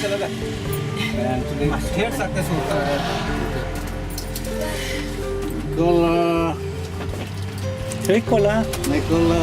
And today state success होता है. Nicola. Nicola.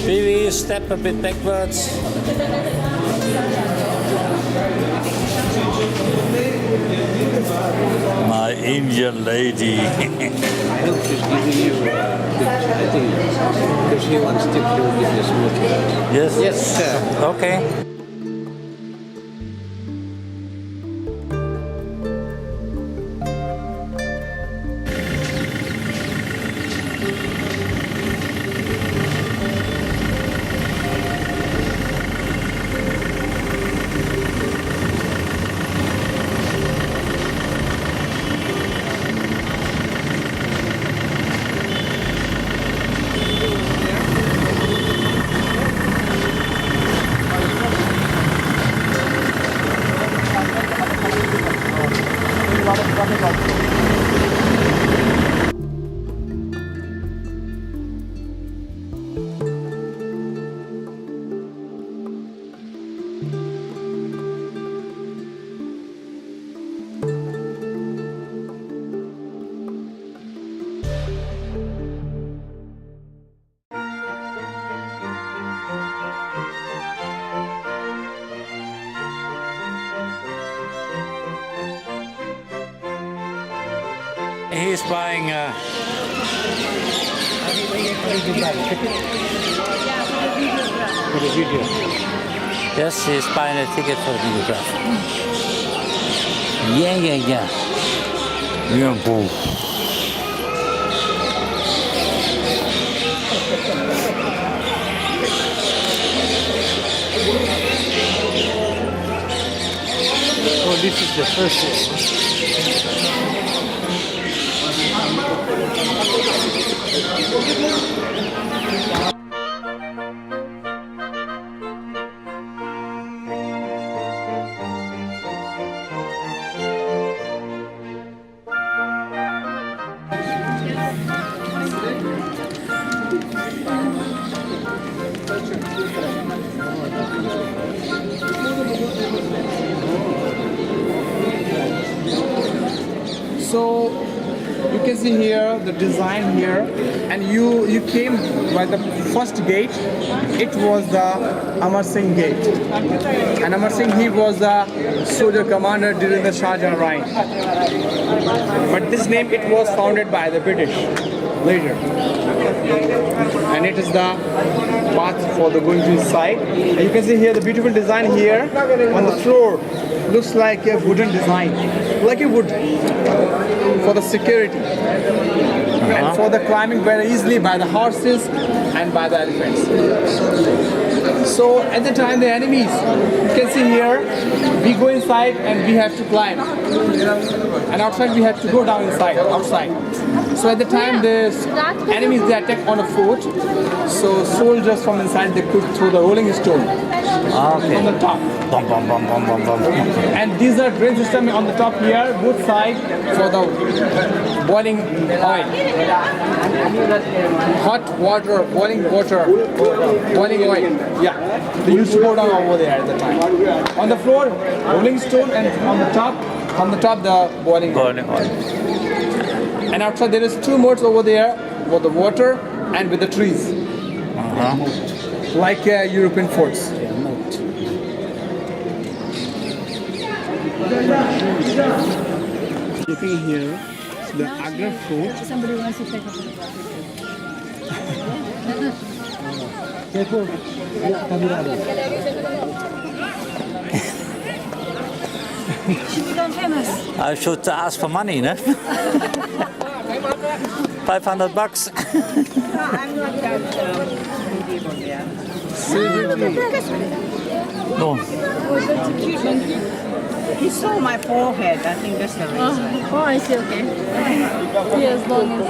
Maybe step a bit backwards. My Indian lady. I hope she's giving you I think because she wants to do business with you. Yes? Yes, sir. Okay. He's buying a... For the video. Yes, he's buying a ticket for the videograph. Yeah. Yeah, boom. Oh, this is the first one. So you can see here the design here, and you came by the first gate. It was the Amar Singh gate, and Amar Singh, he was the soldier commander during the Shah Jahan reign. But this name, it was founded by the British later, and it is the path for the going to inside. And you can see here the beautiful design here on the floor. Looks like a wooden design, like a wood for the security. and for the climbing very easily by the horses and by the elephants. So at the time the enemies, you can see here, we go inside and we have to climb, and outside we have to go down outside. So at the time the enemies they attack on a fort, so soldiers from inside they could throw the rolling stone on the top. Bum, bum, bum, bum, bum, bum. And these are drain system on the top here, both sides for the boiling oil. Hot water, boiling oil. Yeah, they used to go down over there at the time. On the floor, rolling stone, and on the top the boiling oil. And outside there is two modes over there for the water and with the trees, like European forts. Looking here, the Agra fort. Somebody wants to take a photo. She become famous. I should ask for money, no? $500. I'm not that people there. No. Oh, that's a cute monkey. He saw my forehead. I think that's the reason. Oh, I see, okay. Yes, long as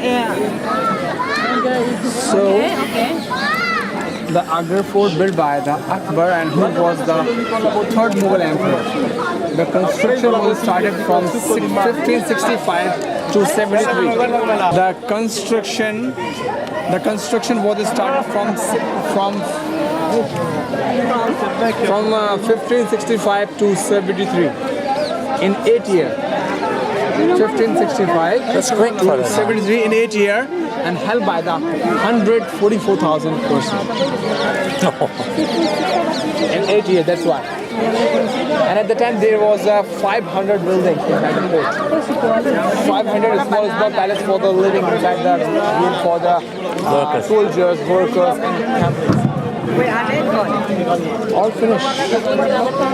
Yeah. So Okay. the Agra fort built by the Akbar, and who was the third Mughal emperor. The construction was started from 1565 to 73. The construction was started from 1565 to 73 in 8 years. 1565 That's quick for to them. 73 in 8 years, and held by the 144,000 persons. In 8 years, that's why. And at the time there was 500 buildings inside the fort. 500 small palace for the living inside the room for the soldiers, workers, and families. Where are they gone? All finished.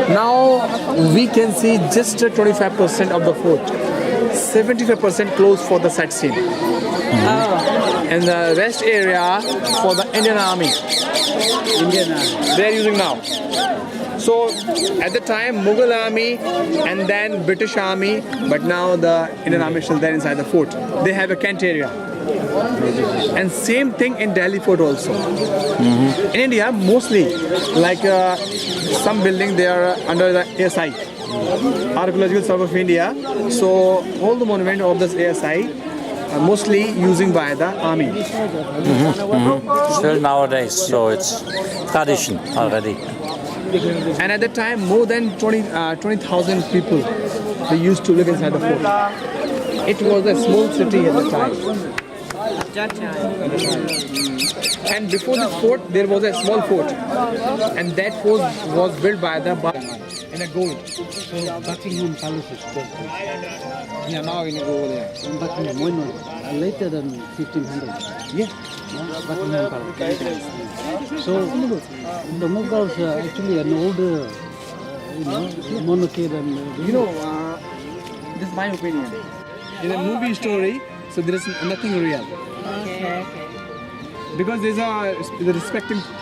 Now we can see just 25% of the fort. 75% closed for the sightseeing. And the rest area for the Indian Army. They are using now. So at the time Mughal army and then British army, but now the Indian army is still there inside the fort. They have a Kent area. And same thing in Delhi fort also. In India, mostly like some building they are under the ASI, Archaeological Survey of India. So all the monument of this ASI are mostly using by the army. Still nowadays, so it's tradition already. And at the time, more than 20,000 people they used to live inside the fort. It was a small city at the time. That time. And before this fort, there was a small fort, and that fort was built by the in a gold. So Buckingham Palace is built Yeah, now in over there. in Buckingham when later than 1500. Yeah. Buckingham Palace. So the Mughals are actually an older, monarchy than This is my opinion. In a movie story, so there is nothing real. Okay. Because there's the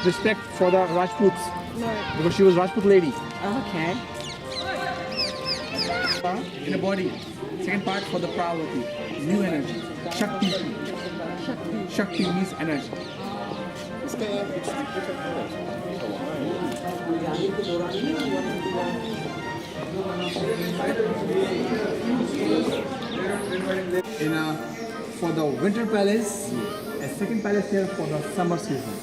respect for the Rajputs. Because she was Rajput lady. Okay. In the body. Second part for the Parvati. New energy. Shakti. Shakti means energy. For the winter palace, a second palace here for the summer season.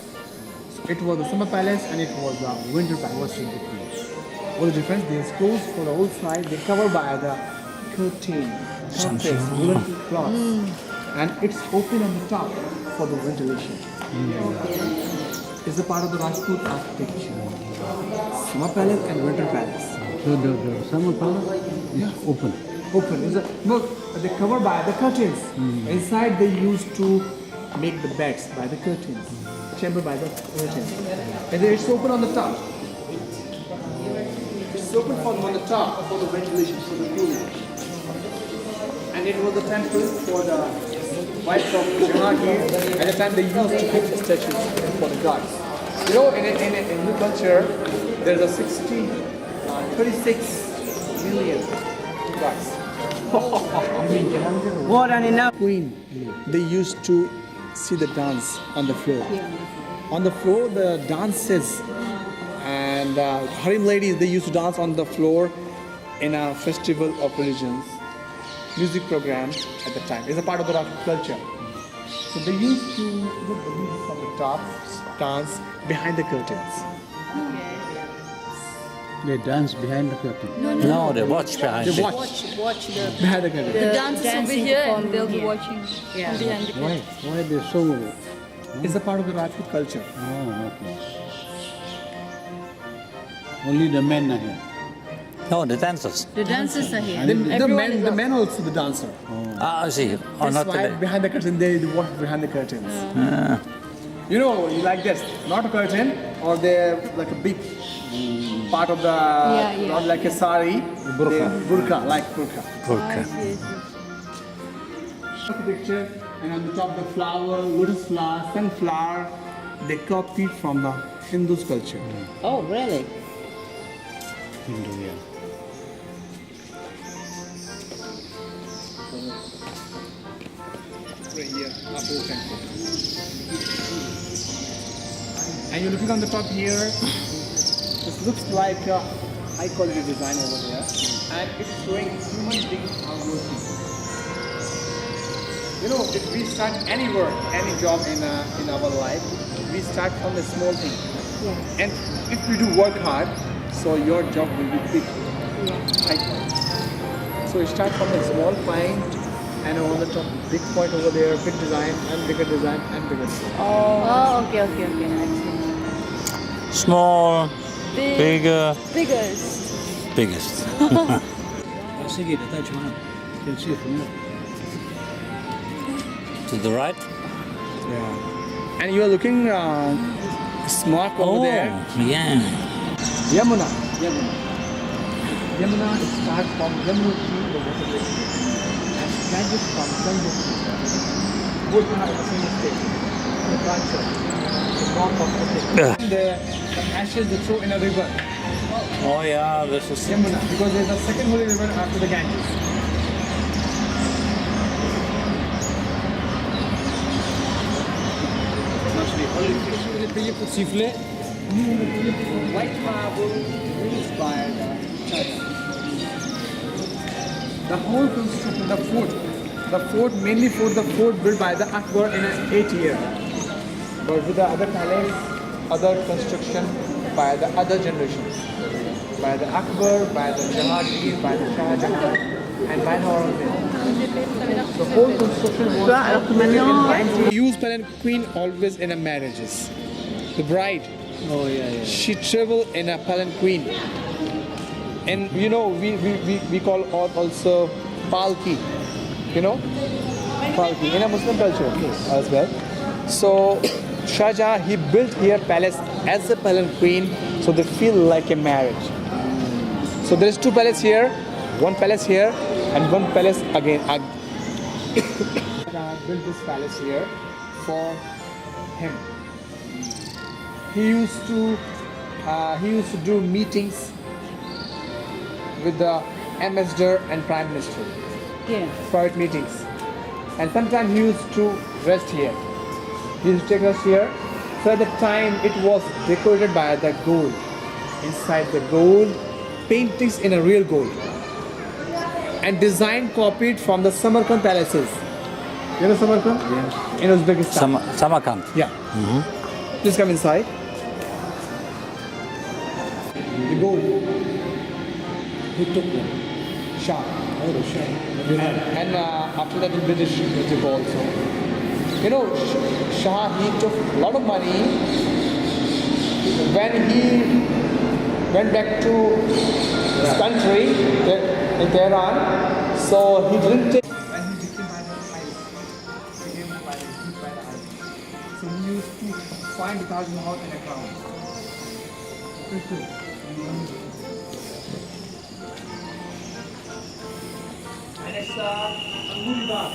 So it was the summer palace and it was the winter palace. What's the difference? What the difference? There's closed for the old side. They covered by the curtain, surface, woolen cloth, and it's open on the top for the ventilation. It's a part of the Rajput architecture. Summer palace and winter palace. So the summer palace is open. Open. They covered by the curtains. Inside they used to make the beds by the curtains. Chamber by the curtains. And then it's open on the top. It's open on the top for the ventilation, for the cooling. And it was the temple for the wife of Jahangir. At the time they used to make statues for the gods. You know, in Hindu culture, there's a 36 million gods. More than enough. Queen, they used to see the dance on the floor. On the floor, the dances and harem ladies, they used to dance on the floor in a festival of religions, music programs at the time. It's a part of the Rajput culture. So they used to look the music from the top, dance behind the curtains. They dance behind the curtain. No, they watch behind They it. watch Watch behind the curtain. the dancers over dancing here and performing they'll be here. watching Yeah. from behind the Why? curtain. Why they so? It's a part of the Rajput culture. Oh, okay. Only the men are here. No, the dancers. The dancers are here. The Everyone is men, out. also the dancer. Ah, I see. Oh, That's not why today. behind the curtain they watch behind the curtains. You know, like this, not a curtain, or they're like a big part of the, yeah. not like a sari, burqa, like burqa. Okay. Picture, and on the top the flower, lotus flower, sunflower, they copied from the Hindu's culture. Oh, really? Hindu, yeah. Right here, after the temple. And you're looking on the top here, this looks like a high quality design over here, and it's showing human beings are working. You know, if we start any work, any job in our life, we start from a small thing. Yeah. And if we do work hard, so your job will be big, high quality. So you start from a small point, and on the top, big point over there, big design, and bigger design, and bigger design. Oh, okay. I see. Small, bigger, Biggest. biggest. That's again the Taj Mahal. You can see it from there. To the right? Yeah. And you are looking smart over there. yeah. Yamuna. Yamuna starts from Yamunotri, the water lake, and branches from Gangotri. Both are the same state. The branches, the north of the state. The ashes they throw in a river, Oh yeah, this is Yamuna, because there's a second holy river after the Ganges. Sifflet. White marble used by the church. The whole construction, the fort, mainly the fort built by the Akbar in 8 years. But with the other palace, other construction by the other generations. By the Akbar, by the Jahangir, by the Shah Jahan, and by the Aurangzeb. The whole construction was we use palanquin always in a marriages. The bride, Oh, yeah. she travel in a palanquin. And you know, we call also palki. You know? Palki in a Muslim culture as well. So Shah Jahan, he built here palace as a palanquin, so they feel like a marriage. So there is 2 palaces here, 1 palace here, and 1 palace again. Shah built this palace here for him. He used to do meetings with the ambassador and prime minister, Yeah. private meetings, and sometimes he used to rest here. He used to take us here. So at the time it was decorated by the gold. Inside the gold, paintings in a real gold, and design copied from the Samarkand palaces. You know Samarkand? Yeah. In Uzbekistan. Samarkand. Yeah. Please come inside. The gold. Who took them? Shah. Oh, the Shah. And after that, the British took also. You know, Shah, he took a lot of money when he went back to his country, in Tehran. So he didn't take. When he became by the ice, became by the ice. So he used to find the Taj Mahal in the ground. And it's Anguri Bagh.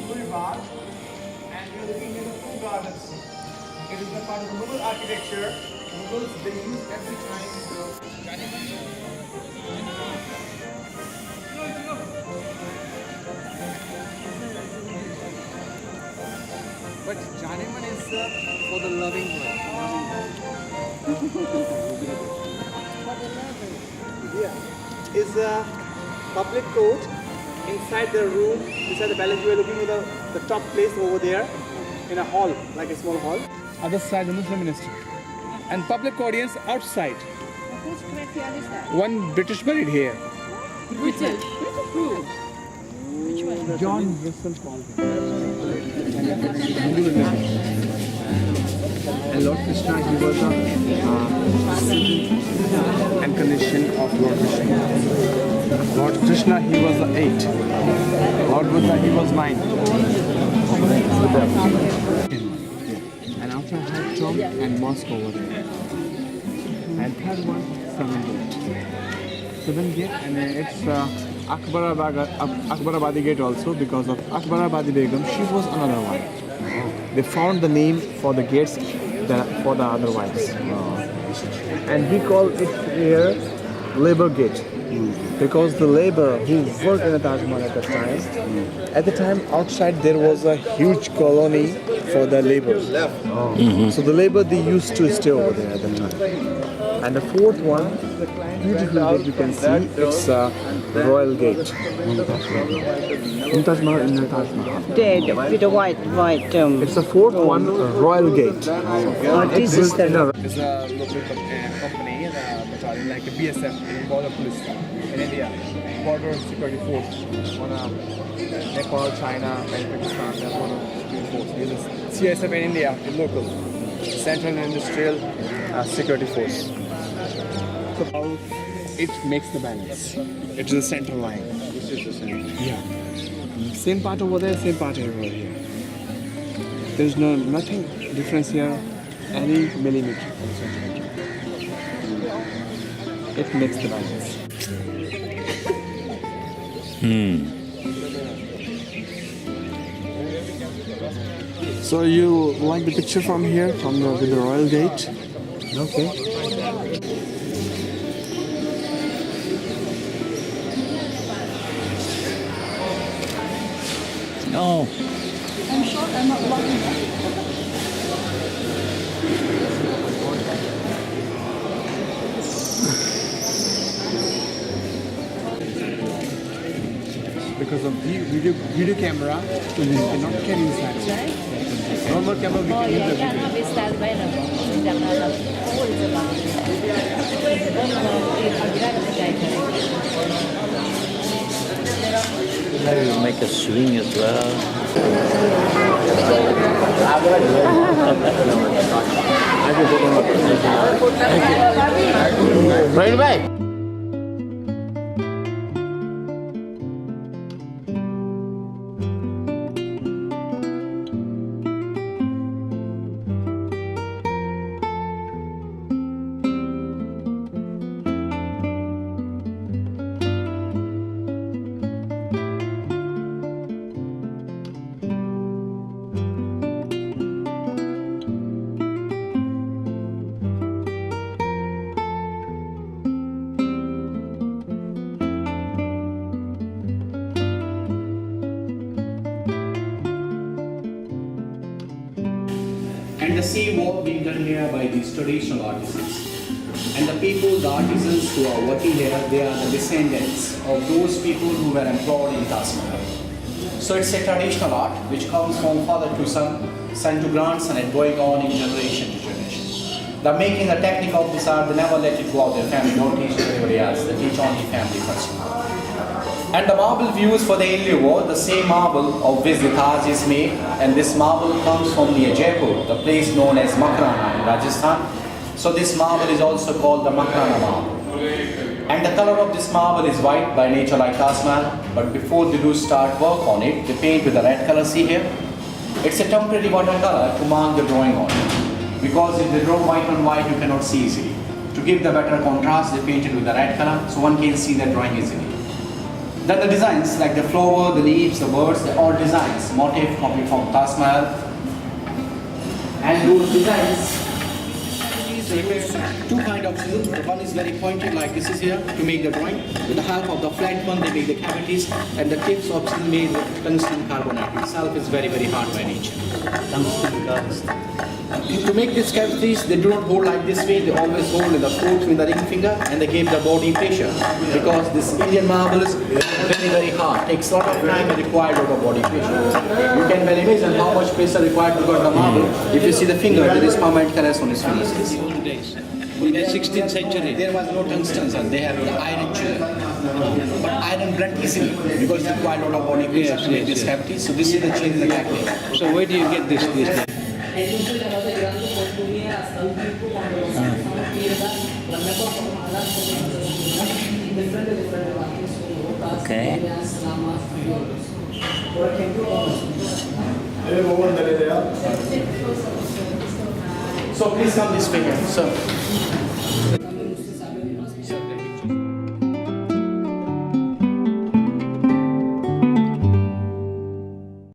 boulevard, and we are looking at the two gardens. It is a part of the Mughal architecture. Mughals, they use every time but Janeman is for the loving one. Yeah, is a public court inside the room, inside the palace. We are looking at the top place over there in a hall, like a small hall. Other side, the Muslim minister. And public audience outside. Whose graveyard is that? One British buried here. British. Who? Which one? John Russell called him. And Lord Krishna, he was a incarnation of Lord Krishna. Lord Krishna, he was the 8. Lord Buddha, he was 9. And after I had Tom and mosque over there. And third one, 7 gate. 7 gate, and it's Akbarabadi gate also, because of Akbarabadi Begum, she was another one. They found the name for the gates for the other wives. And we call it here labor gate. Because the labor who worked in the Taj Mahal at the time outside there was a huge colony for the labor. So the labor, they used to stay over there at the time. And the fourth one, beautiful gate you can see, it's a royal gate. In Taj Mahal, in the Taj Mahal. Dead with the white. It's the fourth one, royal gate. This is the. It's a local company, battalion like a BSF, border police in India, border security force on Nepal, China, and Pakistan. They're border security force. This is CSF in India, in local, Central Industrial Security Force. So how it makes the balance. It is the center line. This is the center. Yeah. Same part over there, same part over here. There's nothing difference here, any millimeter. It makes the balance. So you like the picture from here, with the royal gate? Okay. No. I'm sure I'm not blocking that. Because of video camera, we cannot carry inside. Normal camera we Oh can yeah, use kan habis style by na. Jangan lang. Oh, it's a lot. Maybe we'll make a swing as well. Right away. And the same work being done here by these traditional artisans. And the people, the artisans who are working here, they are the descendants of those people who were employed in Taj Mahal. So it's a traditional art which comes from father to son, son to grandson, and going on in generation to generation. The making the technique of this art, they never let it go out their family, don't teach to anybody else, they teach only family first. And the marble views for the inlay wall, the same marble of which the Taj is made, and this marble comes from near Jaipur, the place known as Makrana in Rajasthan. So this marble is also called the Makrana marble. And the color of this marble is white by nature like Taj Mahal, but before they do start work on it, they paint with the red color, see here. It's a temporary watercolor to mark the drawing on it. Because if they draw white on white, you cannot see easily. To give the better contrast, they painted with the red color, so one can see the drawing easily. Then the designs like the flower, the leaves, the birds, they're all designs, motif copied from Taj Mahal. And those designs two kind of chisels. The one is very pointed like this is here to make the drawing. With the half of the flat one they make the cavities, and the tips of chisel made with tungsten carbonate. Itself is very hard by nature. To make these cavities, they do not hold like this way. They always hold in the fourth with the ring finger, and they give the body pressure because this Indian marble is very hard. Takes a lot of time and required a lot of body pressure. You can well imagine how much pressure required to cut the marble. If you see the finger, there is permanent caress on his fingers. In the old days, in the 16th century. There was no tungsten, sir. They have the iron chisel. But iron blunt easily because it required a lot of body pressure to make this cavity. So this is the change in the technique. So where do you get this these days? Okay. So please come this way, sir.